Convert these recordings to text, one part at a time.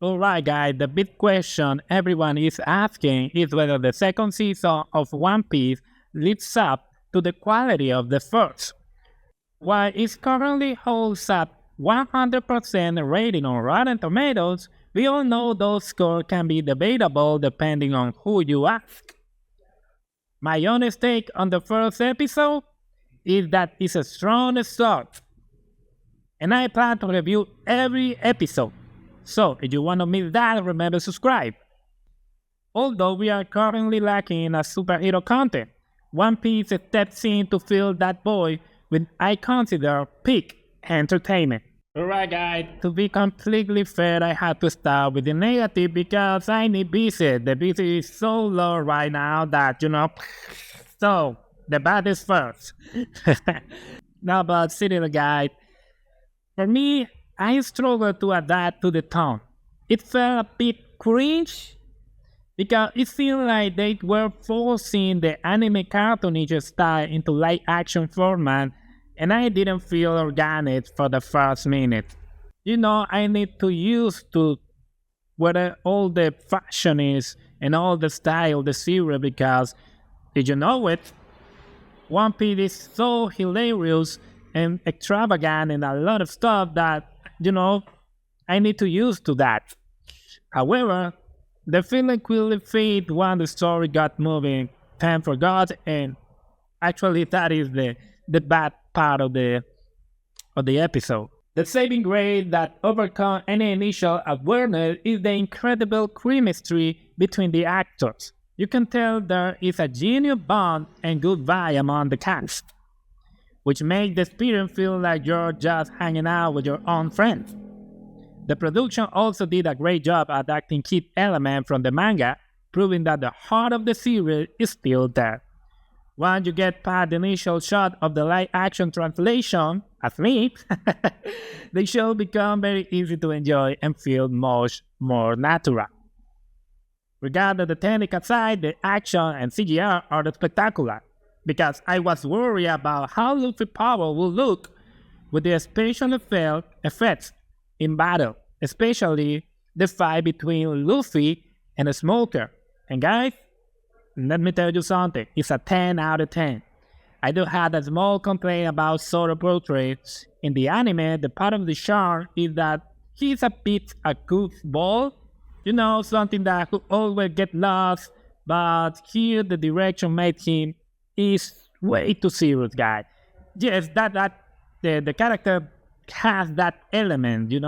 Alright, guys, the big question everyone is asking is whether the second season of One Piece lives up to the quality of the first. While it currently holds up 100% rating on Rotten Tomatoes, we all know those scores can be debatable depending on who you ask. My honest take on the first episode is that it's a strong start, and I plan to review every episode. So, if you want to miss that, remember subscribe. Although we are currently lacking in a superhero content, One Piece steps in to fill that void with I consider peak entertainment. Alright guys, to be completely fair, I have to start with the negative because I need busy. The busy is so low right now that, so the bad is first. Now but seriously guys, for me, I struggled to adapt to the tone. It felt a bit cringe because it seemed like they were forcing the anime cartoonish style into live action format, and I didn't feel organic for the first minute. I need to use to where all the fashion is and all the style of the series because, did you know it? One Piece is so hilarious and extravagant and a lot of stuff that, I need to use to that. However, the feeling quickly faded when the story got moving, time forgot, and actually that is the bad part of the episode. The saving grace that overcomes any initial awareness is the incredible chemistry between the actors. You can tell there is a genuine bond and good vibe among the cast, which makes the experience feel like you're just hanging out with your own friends. The production also did a great job adapting key elements from the manga, proving that the heart of the series is still there. Once you get past the initial shot of the live-action translation, as me, the show becomes very easy to enjoy and feel much more natural. Regarding the technical side, the action and CGI are spectacular, because I was worried about how Luffy power will look with the special effects in battle, especially the fight between Luffy and the Smoker. And guys, let me tell you something, it's a 10 out of 10. I do have a small complaint about Zoro portraits. In the anime, the part of the charm is that he's a bit a goofball, something that could always get lost, but here the direction made him is way too serious, guy. Yes, the character has that element, he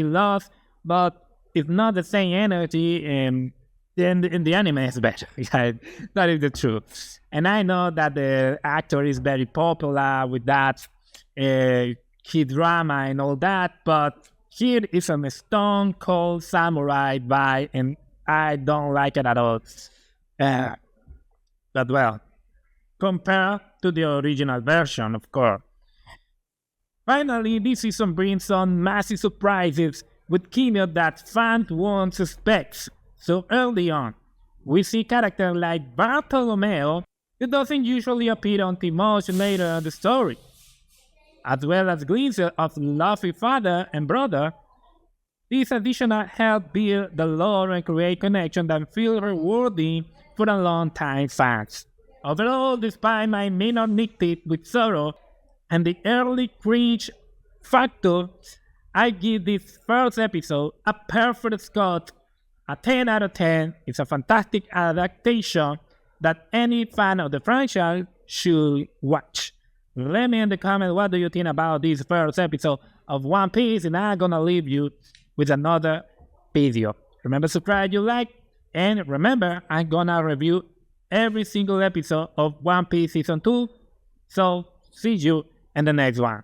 loves, but it's not the same energy, and then in the anime is better. Yeah, that is the truth. And I know that the actor is very popular with that kid drama and all that, but here is a stone cold samurai vibe, and I don't like it at all. But well, compared to the original version, of course. Finally, this season brings on massive surprises with cameo that fans won't suspect. So early on, we see characters like Bartolomeo, who doesn't usually appear until much later in the story, as well as glimpses of Luffy's father and brother. These additional help build the lore and create connections that feel rewarding for a long-time fans. Overall, despite my minor nitpick with Zoro and the early cringe factor, I give this first episode a perfect score, a 10 out of 10. It's a fantastic adaptation that any fan of the franchise should watch. Let me in the comments what do you think about this first episode of One Piece, and I'm gonna leave you with another video. Remember subscribe, you like, and remember I'm gonna review every single episode of One Piece Season 2. So see you in the next one.